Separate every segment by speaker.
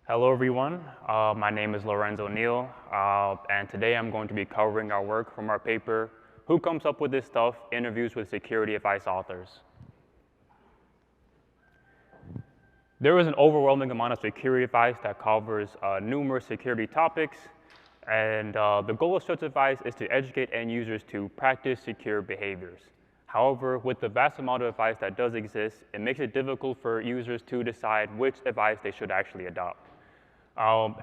Speaker 1: Hello everyone, my name is Lorenzo Neal, and today I'm going to be covering our work from our paper, Who Comes Up With This Stuff? Interviews with Security Advice Authors. There is an overwhelming amount of security advice that covers numerous security topics, and the goal of such advice is to educate end users to practice secure behaviors. However, with the vast amount of advice that does exist, it makes it difficult for users to decide which advice they should actually adopt.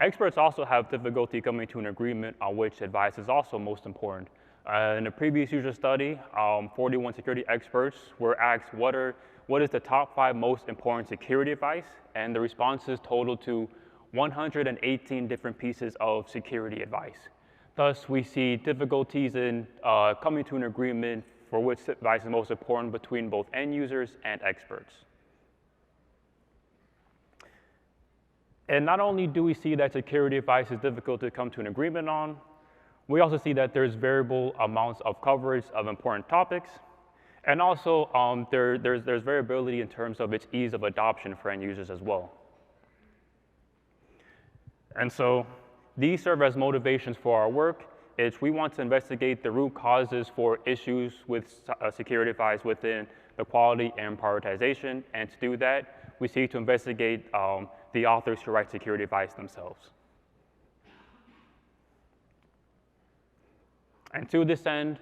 Speaker 1: Experts also have difficulty coming to an agreement on which advice is also most important. In a previous user study, 41 security experts were asked what is the top 5 most important security advice, and the responses totaled to 118 different pieces of security advice. Thus, we see difficulties in coming to an agreement for which advice is most important between both end users and experts. And not only do we see that security advice is difficult to come to an agreement on, we also see that there's variable amounts of coverage of important topics, and also there's variability in terms of its ease of adoption for end users as well. And so these serve as motivations for our work. We want to investigate the root causes for issues with security advice within the quality and prioritization, and to do that, we seek to investigate the authors who write security advice themselves. And to this end,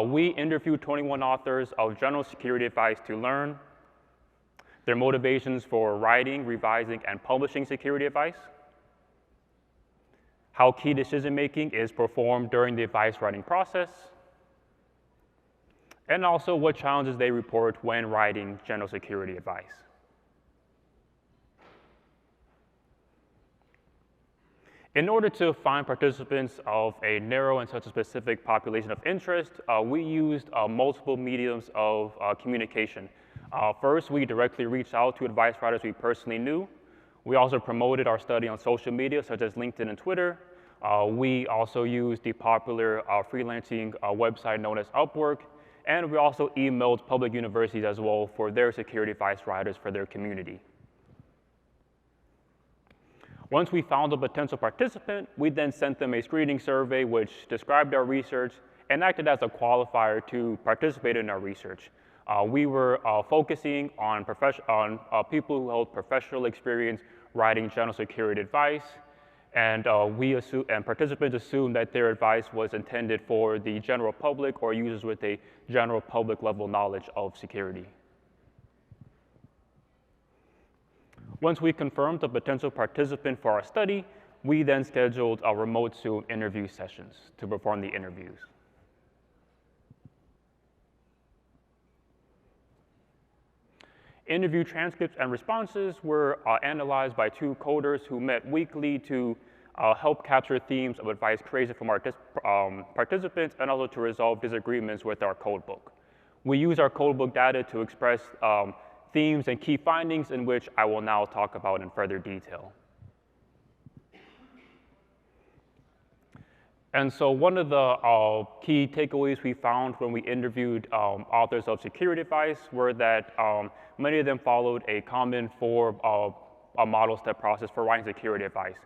Speaker 1: we interviewed 21 authors of general security advice to learn their motivations for writing, revising, and publishing security advice, how key decision-making is performed during the advice writing process, and also what challenges they report when writing general security advice. In order to find participants of a narrow and such a specific population of interest, we used multiple mediums of communication. First, we directly reached out to advice writers we personally knew. We also promoted our study on social media, such as LinkedIn and Twitter. We also used the popular freelancing website known as Upwork, and we also emailed public universities as well for their security advice writers for their community. Once we found a potential participant, we then sent them a screening survey which described our research and acted as a qualifier to participate in our research. We were focusing on people who held professional experience writing general security advice, and participants assumed that their advice was intended for the general public or users with a general public level knowledge of security. Once we confirmed the potential participant for our study, we then scheduled a remote Zoom interview sessions to perform the interviews. Interview transcripts and responses were analyzed by 2 coders who met weekly to help capture themes of advice created from our participants and also to resolve disagreements with our codebook. We use our codebook data to express themes and key findings in which I will now talk about in further detail. And so one of the key takeaways we found when we interviewed authors of security advice were that many of them followed a common 4 model-step process for writing security advice.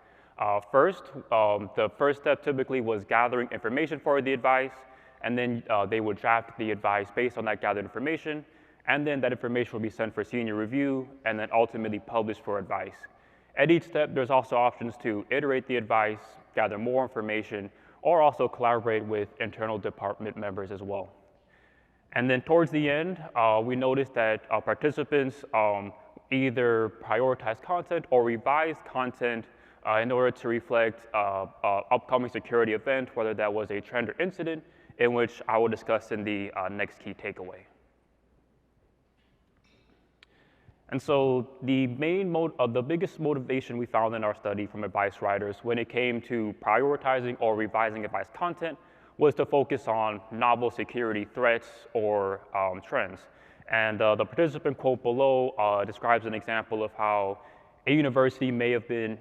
Speaker 1: First, the first step typically was gathering information for the advice, and then they would draft the advice based on that gathered information, and then that information will be sent for senior review and then ultimately published for advice. At each step, there's also options to iterate the advice, gather more information, or also collaborate with internal department members as well. And then towards the end, we noticed that participants either prioritize content or revise content in order to reflect upcoming security event, whether that was a trend or incident, in which I will discuss in the next key takeaway. And so the biggest motivation we found in our study from advice writers when it came to prioritizing or revising advice content was to focus on novel security threats or trends. And the participant quote below describes an example of how a university may have been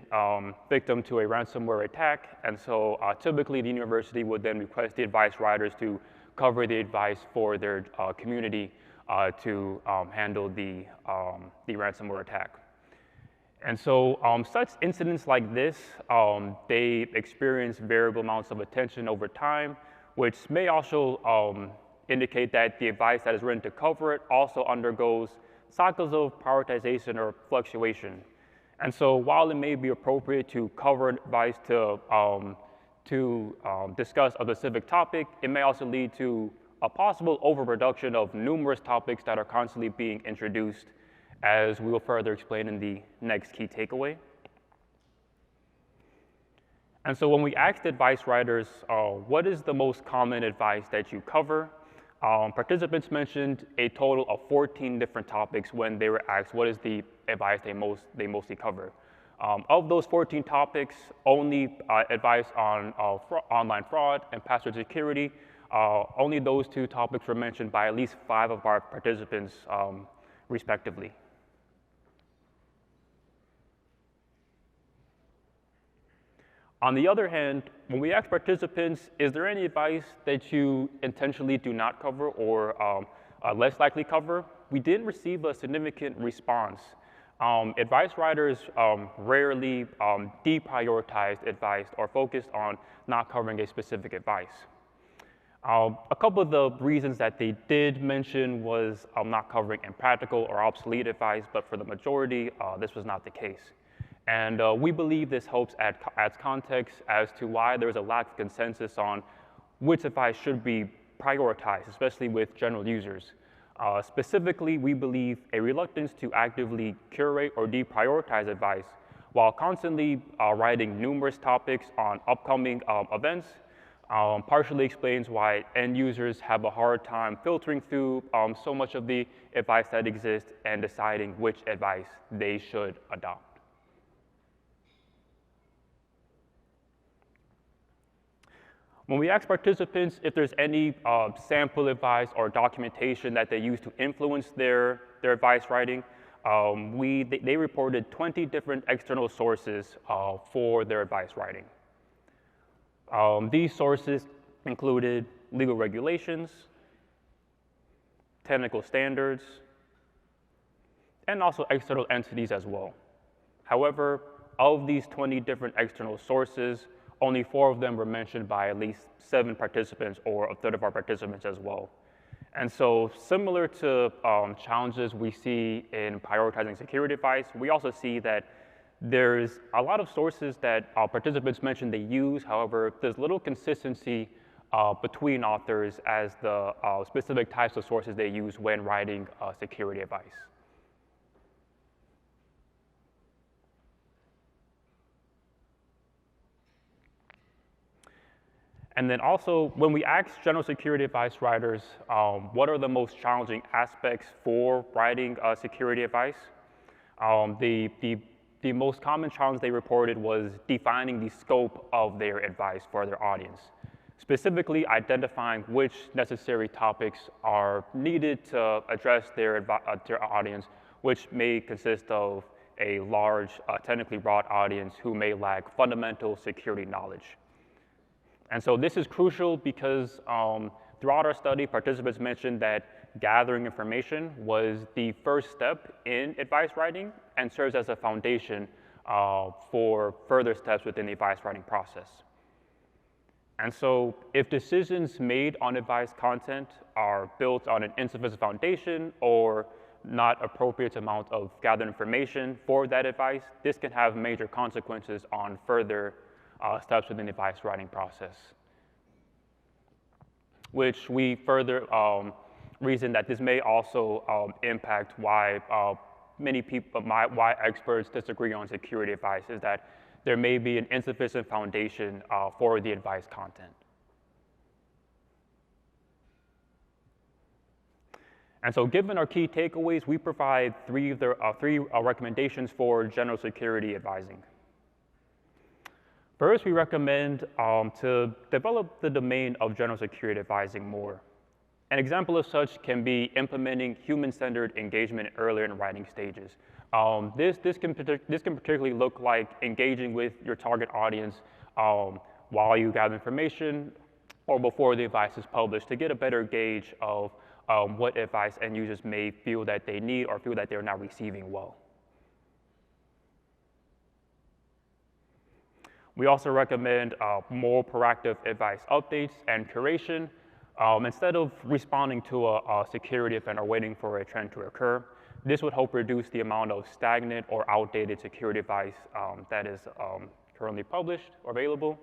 Speaker 1: victim to a ransomware attack, and so typically the university would then request the advice writers to cover the advice for their community to handle the ransomware attack. And so such incidents like this, they experience variable amounts of attention over time, which may also indicate that the advice that is written to cover it also undergoes cycles of prioritization or fluctuation. And so while it may be appropriate to cover advice to discuss a specific topic, it may also lead to a possible overproduction of numerous topics that are constantly being introduced, as we will further explain in the next key takeaway. And so when we asked advice writers, what is the most common advice that you cover? Participants mentioned a total of 14 different topics when they were asked what is the advice they mostly cover. Of those 14 topics, only advice on online fraud and password security, only those two topics were mentioned by at least 5 of our participants respectively. On the other hand, when we ask participants, is there any advice that you intentionally do not cover or less likely cover, we didn't receive a significant response. Advice writers rarely deprioritized advice or focused on not covering a specific advice. A couple of the reasons that they did mention was not covering impractical or obsolete advice, but for the majority, this was not the case. And we believe this helps adds context as to why there's a lack of consensus on which advice should be prioritized, especially with general users. Specifically, we believe a reluctance to actively curate or deprioritize advice while constantly writing numerous topics on upcoming events partially explains why end users have a hard time filtering through so much of the advice that exists and deciding which advice they should adopt. When we ask participants if there's any sample advice or documentation that they use to influence their advice writing, they reported 20 different external sources for their advice writing. These sources included legal regulations, technical standards, and also external entities as well. However, of these 20 different external sources, only 4 of them were mentioned by at least 7 participants or a third of our participants as well. And so similar to challenges we see in prioritizing security advice, we also see that there's a lot of sources that participants mentioned they use. However, there's little consistency between authors as the specific types of sources they use when writing security advice. And then also, when we ask general security advice writers, what are the most challenging aspects for writing security advice? The most common challenge they reported was defining the scope of their advice for their audience, specifically identifying which necessary topics are needed to address their audience, which may consist of a large, technically broad audience who may lack fundamental security knowledge. And so this is crucial because throughout our study, participants mentioned that gathering information was the first step in advice writing and serves as a foundation for further steps within the advice writing process. And so if decisions made on advice content are built on an insufficient foundation or not appropriate amount of gathered information for that advice, this can have major consequences on further steps within the advice writing process, which we further reason that this may also impact why why experts disagree on security advice, is that there may be an insufficient foundation for the advice content. And so given our key takeaways, we provide three recommendations for general security advising. First, we recommend to develop the domain of general security advising more. An example of such can be implementing human-centered engagement earlier in writing stages. This can particularly look like engaging with your target audience while you gather information or before the advice is published to get a better gauge of what advice end users may feel that they need or feel that they're not receiving well. We also recommend more proactive advice updates and curation. Instead of responding to a security event or waiting for a trend to occur, this would help reduce the amount of stagnant or outdated security advice that is currently published or available.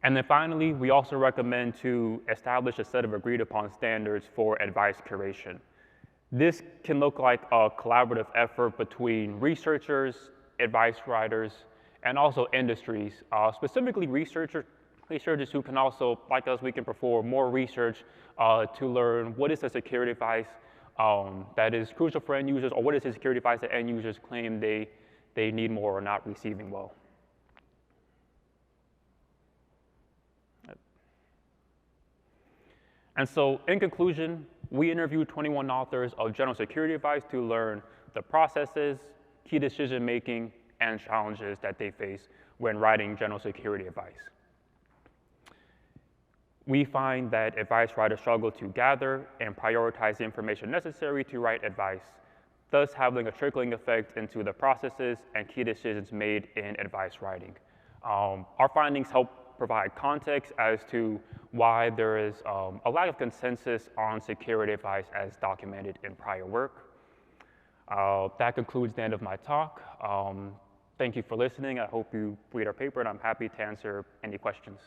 Speaker 1: And then finally, we also recommend to establish a set of agreed upon standards for advice curation. This can look like a collaborative effort between researchers, advice writers, and also industries, specifically researchers who can also, like us, we can perform more research to learn what is the security advice that is crucial for end users, or what is the security advice that end users claim they need more or not receiving well. And so in conclusion, we interviewed 21 authors of general security advice to learn the processes, key decision-making, and challenges that they face when writing general security advice. We find that advice writers struggle to gather and prioritize the information necessary to write advice, thus having a trickling effect into the processes and key decisions made in advice writing. Our findings help provide context as to why there is a lack of consensus on security advice as documented in prior work. That concludes the end of my talk. Thank you for listening. I hope you read our paper, and I'm happy to answer any questions.